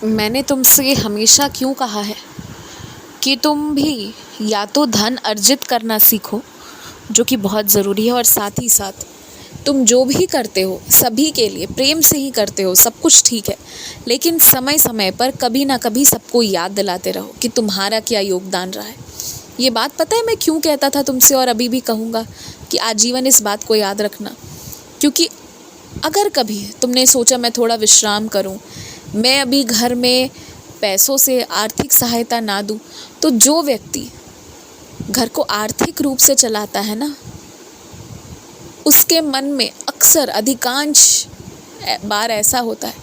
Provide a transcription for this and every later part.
मैंने तुमसे हमेशा क्यों कहा है कि तुम भी या तो धन अर्जित करना सीखो, जो कि बहुत ज़रूरी है, और साथ ही साथ तुम जो भी करते हो सभी के लिए प्रेम से ही करते हो, सब कुछ ठीक है, लेकिन समय समय पर कभी ना कभी सबको याद दिलाते रहो कि तुम्हारा क्या योगदान रहा है। ये बात पता है मैं क्यों कहता था तुमसे, और अभी भी कहूँगा कि आजीवन इस बात को याद रखना। क्योंकि अगर कभी तुमने सोचा मैं थोड़ा विश्राम करूं, मैं अभी घर में पैसों से आर्थिक सहायता ना दूं, तो जो व्यक्ति घर को आर्थिक रूप से चलाता है ना, उसके मन में अक्सर अधिकांश बार ऐसा होता है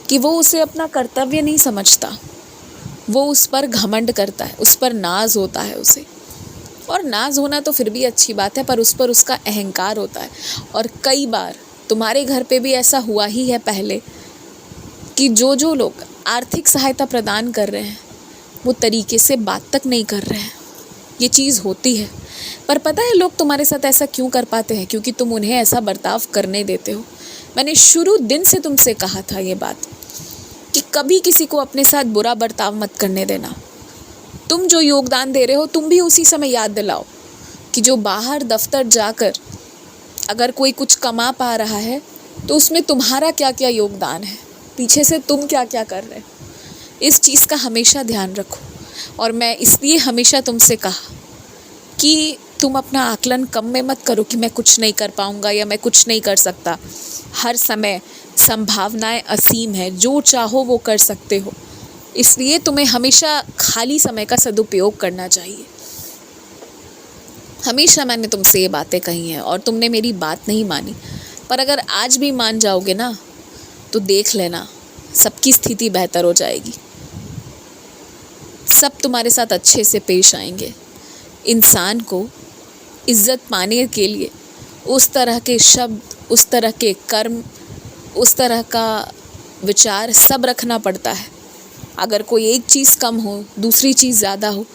कि वो उसे अपना कर्तव्य नहीं समझता, वो उस पर घमंड करता है, उस पर नाज होता है उसे। और नाज होना तो फिर भी अच्छी बात है, पर उस पर उसका अहंकार होता है। और कई बार तुम्हारे घर पे भी ऐसा हुआ ही है पहले कि जो लोग आर्थिक सहायता प्रदान कर रहे हैं वो तरीके से बात तक नहीं कर रहे हैं। ये चीज़ होती है, पर पता है लोग तुम्हारे साथ ऐसा क्यों कर पाते हैं? क्योंकि तुम उन्हें ऐसा बर्ताव करने देते हो। मैंने शुरू दिन से तुमसे कहा था ये बात कि कभी किसी को अपने साथ बुरा बर्ताव मत करने देना। तुम जो योगदान दे रहे हो तुम भी उसी समय याद दिलाओ कि जो बाहर दफ्तर जाकर अगर कोई कुछ कमा पा रहा है तो उसमें तुम्हारा क्या क्या योगदान है, पीछे से तुम क्या क्या कर रहे हो। इस चीज़ का हमेशा ध्यान रखो। और मैं इसलिए हमेशा तुमसे कहा कि तुम अपना आकलन कम में मत करो कि मैं कुछ नहीं कर पाऊँगा या मैं कुछ नहीं कर सकता। हर समय संभावनाएं असीम है, जो चाहो वो कर सकते हो। इसलिए तुम्हें हमेशा खाली समय का सदुपयोग करना चाहिए। हमेशा मैंने तुमसे ये बातें कही हैं और तुमने मेरी बात नहीं मानी, पर अगर आज भी मान जाओगे ना तो देख लेना सबकी स्थिति बेहतर हो जाएगी, सब तुम्हारे साथ अच्छे से पेश आएंगे। इंसान को इज्जत पाने के लिए उस तरह के शब्द, उस तरह के कर्म, उस तरह का विचार सब रखना पड़ता है। अगर कोई एक चीज़ कम हो, दूसरी चीज़ ज़्यादा हो,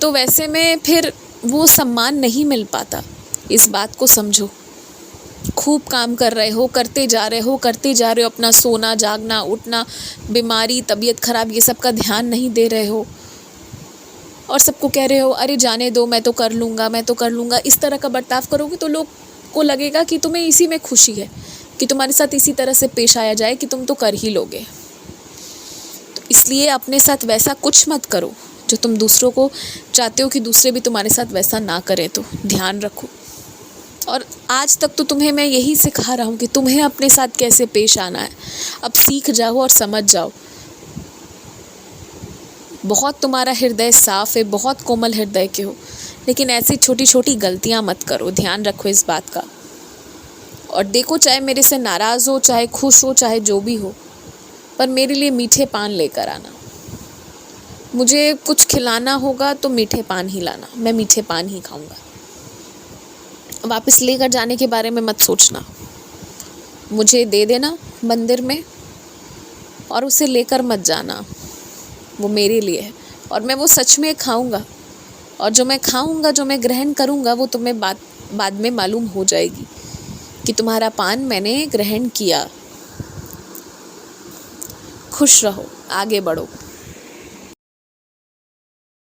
तो वैसे में फिर वो सम्मान नहीं मिल पाता। इस बात को समझो। खूब काम कर रहे हो, करते जा रहे हो, अपना सोना, जागना, उठना, बीमारी, तबीयत खराब, ये सब का ध्यान नहीं दे रहे हो और सबको कह रहे हो अरे जाने दो, मैं तो कर लूँगा। इस तरह का बर्ताव करोगे तो लोग को लगेगा कि तुम्हें इसी में खुशी है, कि तुम्हारे साथ इसी तरह से पेश आया जाए कि तुम तो कर ही लोगे। तो इसलिए अपने साथ वैसा कुछ मत करो जो तुम दूसरों को चाहते हो कि दूसरे भी तुम्हारे साथ वैसा ना करें। तो ध्यान रखो। और आज तक तो तुम्हें मैं यही सिखा रहा हूँ कि तुम्हें अपने साथ कैसे पेश आना है। अब सीख जाओ और समझ जाओ। बहुत तुम्हारा हृदय साफ है, बहुत कोमल हृदय के हो, लेकिन ऐसी छोटी छोटी गलतियाँ मत करो। ध्यान रखो इस बात का। और देखो, चाहे मेरे से नाराज़ हो, चाहे खुश हो, चाहे जो भी हो, पर मेरे लिए मीठे पान लेकर आना। मुझे कुछ खिलाना होगा तो मीठे पान ही लाना, मैं मीठे पान ही खाऊंगा। वापस लेकर जाने के बारे में मत सोचना। मुझे दे देना मंदिर में और उसे लेकर मत जाना, वो मेरे लिए है और मैं वो सच में खाऊंगा। और जो मैं खाऊंगा, जो मैं ग्रहण करूंगा, वो तुम्हें बाद में मालूम हो जाएगी कि तुम्हारा पान मैंने ग्रहण किया। खुश रहो, आगे बढ़ो।